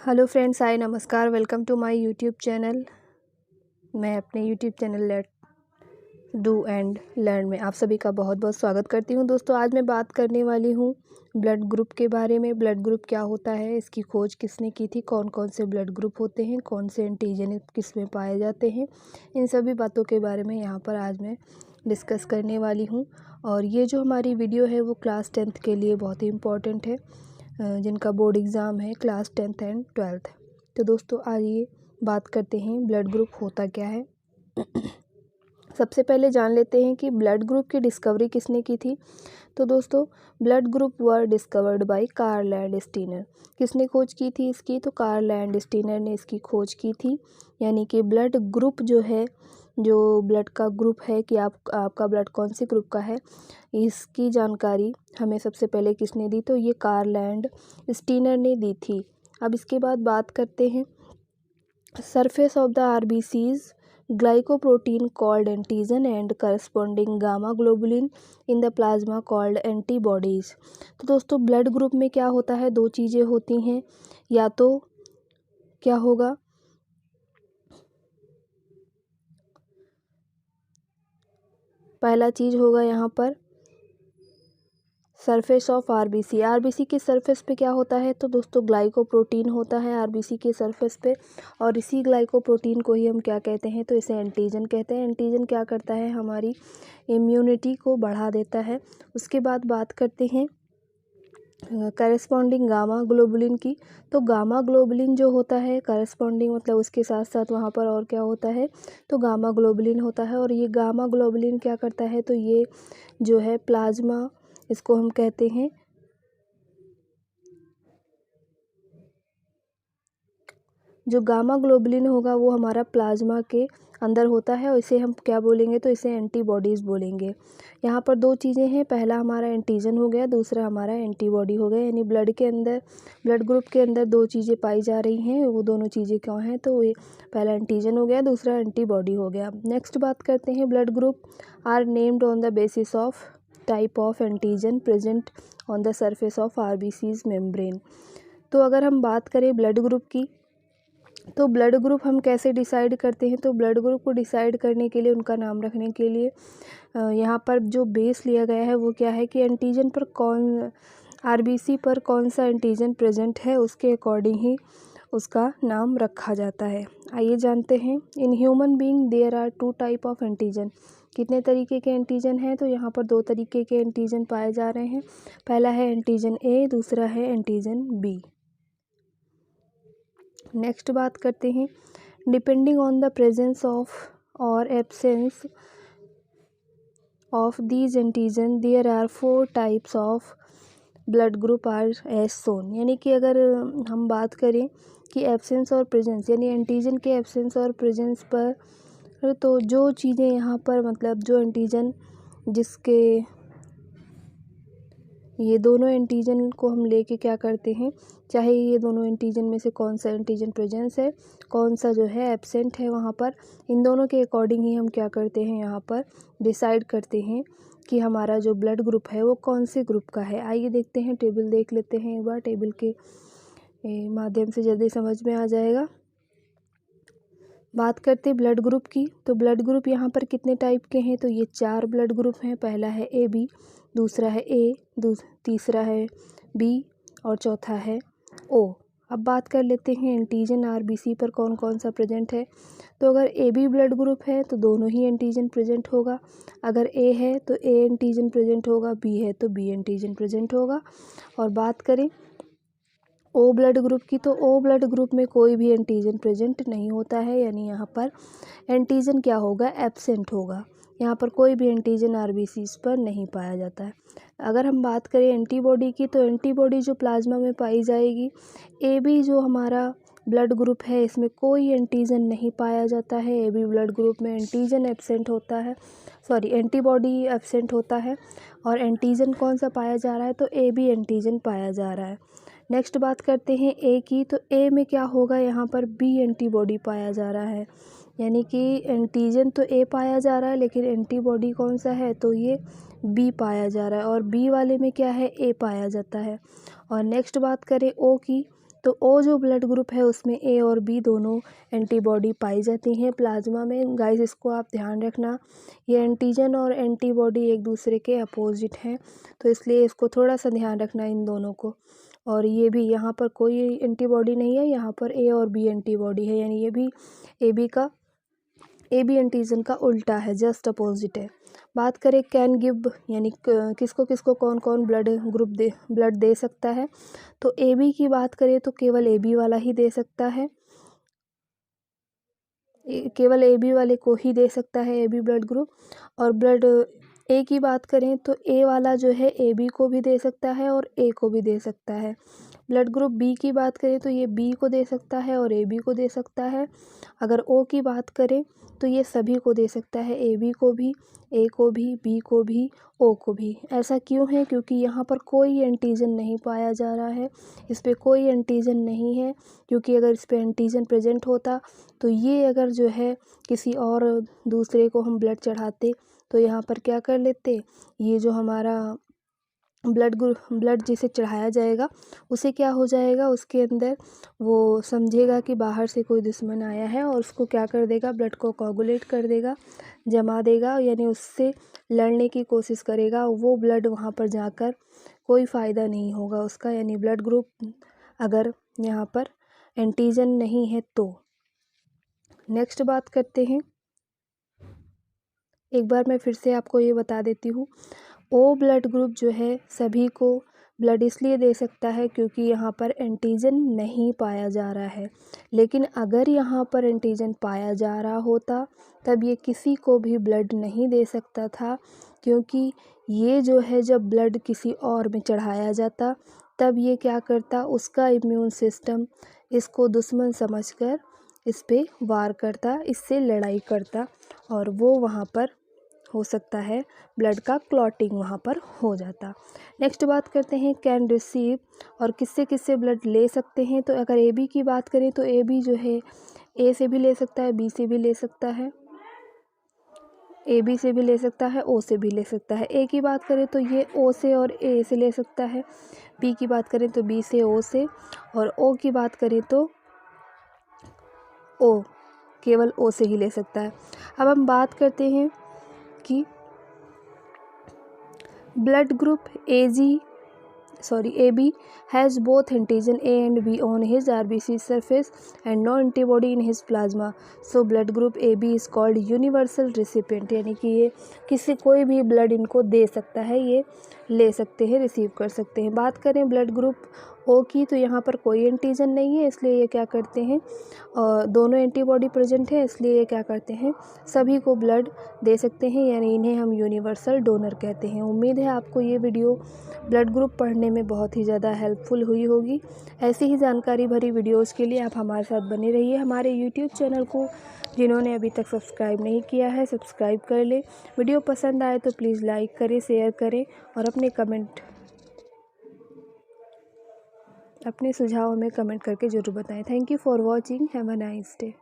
Hello friends, hi, नमस्कार, welcome to my YouTube channel. मैं अपने YouTube channel let do and learn में आप सभी का बहुत बहुत स्वागत करती हूं। दोस्तों, आज मैं बात करने वाली हूं ब्लड ग्रुप के बारे में। ब्लड ग्रुप क्या होता है, इसकी खोज किसने की थी, कौन कौन से ब्लड ग्रुप होते हैं, कौन से एंटीजन किस में पाए जाते हैं, इन सभी बातों के बारे में यहाँ पर आज मैं डिस्कस करने वाली हूँ। और ये जो हमारी वीडियो है वो क्लास 10th के लिए बहुत ही इम्पॉर्टेंट है, जिनका बोर्ड एग्ज़ाम है क्लास 10th एंड 12th। तो दोस्तों, आइए बात करते हैं ब्लड ग्रुप होता क्या है। सबसे पहले जान लेते हैं कि ब्लड ग्रुप की डिस्कवरी किसने की थी। तो दोस्तों, blood group were discovered by Karl Landsteiner. किसने खोज की थी इसकी? तो कार्ल एंड स्टीनर ने इसकी खोज की थी। यानी कि ब्लड ग्रुप जो है, जो ब्लड का ग्रुप है कि आपका ब्लड कौन से ग्रुप का है, इसकी जानकारी हमें सबसे पहले किसने दी? तो ये कार्ल एंड स्टीनर ने दी थी। अब इसके बाद बात करते हैं surface of the RBCs glycoprotein called antigen and corresponding gamma globulin in the plasma called antibodies. तो दोस्तों, ब्लड ग्रुप में क्या होता है, दो चीज़ें होती हैं। या तो क्या होगा, पहला चीज़ होगा यहाँ पर सरफेस ऑफ आरबीसी। आरबीसी के सरफेस पे क्या होता है? तो दोस्तों, ग्लाइकोप्रोटीन होता है आरबीसी के सरफेस पे, और इसी ग्लाइकोप्रोटीन को ही हम क्या कहते हैं? तो इसे एंटीजन कहते हैं। एंटीजन क्या करता है? हमारी इम्यूनिटी को बढ़ा देता है। उसके बाद बात करते हैं करस्पॉन्डिंग गामा ग्लोबुलिन की। तो गामा ग्लोबुलिन जो होता है, करस्पॉन्डिंग मतलब उसके साथ साथ वहाँ पर और क्या होता है? तो गामा ग्लोबुलिन होता है। और ये गामा ग्लोबुलिन क्या करता है? तो ये जो है प्लाज्मा, इसको हम कहते हैं जो गामा ग्लोबुलिन होगा वो हमारा प्लाज्मा के अंदर होता है, और इसे हम क्या बोलेंगे? तो इसे एंटीबॉडीज़ बोलेंगे। यहाँ पर दो चीज़ें हैं, पहला हमारा एंटीजन हो गया, दूसरा हमारा एंटीबॉडी हो गया। यानी ब्लड के अंदर, ब्लड ग्रुप के अंदर दो चीज़ें पाई जा रही हैं। वो दोनों चीज़ें क्या हैं? तो ये पहला एंटीजन हो गया, दूसरा एंटीबॉडी हो गया। नेक्स्ट बात करते हैं blood group are named on the basis of type of antigen present on the surface of RBCs membrane. तो अगर हम बात करें ब्लड ग्रुप की, तो ब्लड ग्रुप हम कैसे डिसाइड करते हैं? तो ब्लड ग्रुप को डिसाइड करने के लिए, उनका नाम रखने के लिए यहाँ पर जो बेस लिया गया है वो क्या है कि एंटीजन पर कौन, आरबीसी पर कौन सा एंटीजन प्रेजेंट है, उसके अकॉर्डिंग ही उसका नाम रखा जाता है। आइए जानते हैं। In human being there are 2 type of antigen. कितने तरीके के एंटीजन हैं? तो यहाँ पर 2 तरीके के एंटीजन पाए जा रहे हैं। पहला है एंटीजन ए, दूसरा है एंटीजन बी। नेक्स्ट बात करते हैं depending on the presence of और absence of these antigen there are 4 types of blood group are as shown. यानी कि अगर हम बात करें कि एब्सेंस और प्रेजेंस, यानी एंटीजन के एब्सेंस और प्रेजेंस पर, तो जो चीज़ें यहाँ पर मतलब जो एंटीजन जिसके, ये दोनों एंटीजन को हम लेके क्या करते हैं, चाहे ये दोनों एंटीजन में से कौन सा एंटीजन प्रेजेंस है, कौन सा जो है एब्सेंट है, वहाँ पर इन दोनों के अकॉर्डिंग ही हम क्या करते हैं, यहाँ पर डिसाइड करते हैं कि हमारा जो ब्लड ग्रुप है वो कौन से ग्रुप का है। आइए देखते हैं, टेबल देख लेते हैं एक बार। टेबल के माध्यम से जल्दी समझ में आ जाएगा। बात करते हैं ब्लड ग्रुप की, तो ब्लड ग्रुप यहाँ पर कितने टाइप के हैं? तो ये 4 ब्लड ग्रुप हैं। पहला है ए बी, दूसरा है ए, तीसरा है बी, और चौथा है ओ। अब बात कर लेते हैं एंटीजन आरबीसी पर कौन कौन सा प्रेजेंट है। तो अगर ए बी ब्लड ग्रुप है तो दोनों ही एंटीजन प्रेजेंट होगा। अगर ए है तो ए एंटीजन प्रेजेंट होगा, बी है तो बी एंटीजन प्रेजेंट होगा। और बात करें ओ ब्लड ग्रुप की, तो ओ ब्लड ग्रुप में कोई भी एंटीजन प्रेजेंट नहीं होता है। यानी यहाँ पर एंटीजन क्या होगा? एब्सेंट होगा। यहाँ पर कोई भी एंटीजन आरबीसीज पर नहीं पाया जाता है। अगर हम बात करें एंटीबॉडी की, तो एंटीबॉडी जो प्लाज्मा में पाई जाएगी। ए बी जो हमारा ब्लड ग्रुप है, इसमें कोई एंटीजन नहीं पाया जाता है। ए बी ब्लड ग्रुप में एंटीजन एब्सेंट होता है, सॉरी एंटीबॉडी एब्सेंट होता है, और एंटीजन कौन सा पाया जा रहा है? तो ए बी एंटीजन पाया जा रहा है। नेक्स्ट बात करते हैं ए की, तो ए में क्या होगा? यहाँ पर बी एंटीबॉडी पाया जा रहा है। यानी कि एंटीजन तो ए पाया जा रहा है, लेकिन एंटीबॉडी कौन सा है? तो ये बी पाया जा रहा है। और बी वाले में क्या है? ए पाया जाता है। और नेक्स्ट बात करें ओ की, तो ओ जो ब्लड ग्रुप है उसमें ए और बी दोनों एंटीबॉडी पाई जाती हैं प्लाज्मा में। गाइस इसको आप ध्यान रखना, ये एंटीजन और एंटीबॉडी एक दूसरे के अपोजिट हैं, तो इसलिए इसको थोड़ा सा ध्यान रखना इन दोनों को। और ये भी यहाँ पर कोई एंटीबॉडी नहीं है, यहाँ पर ए और बी एंटीबॉडी है, यानी ये भी ए बी एंटीजन का उल्टा है, जस्ट अपोजिट है। बात करें कैन गिव, यानी किसको किसको कौन कौन ब्लड दे सकता है, तो ए बी की बात करें तो केवल ए बी वाला ही दे सकता है, केवल ए बी वाले को ही दे सकता है ए बी ब्लड ग्रुप। और ब्लड ए की बात करें तो ए वाला जो है ए बी को भी दे सकता है और ए को भी दे सकता है। ब्लड ग्रुप बी की बात करें तो ये बी को दे सकता है और ए बी को दे सकता है। अगर ओ की बात करें तो ये सभी को दे सकता है, ए बी को भी, ए को भी, बी को भी, ओ को भी। ऐसा क्यों है? क्योंकि यहाँ पर कोई एंटीजन नहीं पाया जा रहा है, इस पर कोई एंटीजन नहीं है, क्योंकि अगर इस पर एंटीजन प्रेजेंट होता तो ये अगर जो है किसी और दूसरे को हम ब्लड चढ़ाते तो यहाँ पर क्या कर लेते, ये जो हमारा ब्लड जिसे चढ़ाया जाएगा उसे क्या हो जाएगा, उसके अंदर वो समझेगा कि बाहर से कोई दुश्मन आया है और उसको क्या कर देगा, ब्लड को कोगुलेट कर देगा, जमा देगा, यानी उससे लड़ने की कोशिश करेगा। वो ब्लड वहाँ पर जाकर कोई फ़ायदा नहीं होगा उसका, यानी ब्लड ग्रुप अगर यहाँ पर एंटीजन नहीं है तो। नेक्स्ट बात करते हैं, एक बार मैं फिर से आपको ये बता देती हूँ, ओ ब्लड ग्रुप जो है सभी को ब्लड इसलिए दे सकता है क्योंकि यहाँ पर एंटीजन नहीं पाया जा रहा है। लेकिन अगर यहाँ पर एंटीजन पाया जा रहा होता तब ये किसी को भी ब्लड नहीं दे सकता था, क्योंकि ये जो है जब ब्लड किसी और में चढ़ाया जाता तब ये क्या करता, उसका इम्यून सिस्टम इसको दुश्मन समझकर इस पे वार करता, इससे लड़ाई करता और वो वहाँ पर हो सकता है ब्लड का क्लॉटिंग वहाँ पर हो जाता। नेक्स्ट बात करते हैं कैन रिसीव, और किससे किससे ब्लड ले सकते हैं। तो अगर ए बी की बात करें तो ए बी जो है ए से भी ले सकता है, बी से भी ले सकता है, ए बी से भी ले सकता है, ओ से भी ले सकता है। ए की बात करें तो ये ओ से और ए से ले सकता है, बी की बात करें तो बी से, ओ से, और ओ की बात करें तो ओ, केवल ओ से ही ले सकता है। अब हम बात करते हैं कि blood group AB has both antigen A and B on his RBC surface and no antibody in his plasma, so blood group AB is called universal recipient, यानी कि ये कोई भी ब्लड इनको दे सकता है, ये ले सकते हैं, रिसीव कर सकते हैं। बात करें ब्लड ग्रुप ओ की तो यहाँ पर कोई एंटीजन नहीं है, इसलिए ये क्या करते हैं, दोनों एंटीबॉडी प्रेजेंट है, इसलिए ये क्या करते हैं, सभी को ब्लड दे सकते हैं, यानी इन्हें हम यूनिवर्सल डोनर कहते हैं। उम्मीद है आपको ये वीडियो ब्लड ग्रुप पढ़ने में बहुत ही ज़्यादा हेल्पफुल हुई होगी। ऐसी ही जानकारी भरी वीडियोस के लिए आप हमारे साथ बने रहिए। हमारे यूट्यूब चैनल को जिन्होंने अभी तक सब्सक्राइब नहीं किया है सब्सक्राइब कर ले। वीडियो पसंद आए तो प्लीज़ लाइक करें, शेयर करें और अपने सुझाव में कमेंट करके ज़रूर बताएं। Thank you for watching, have a nice day.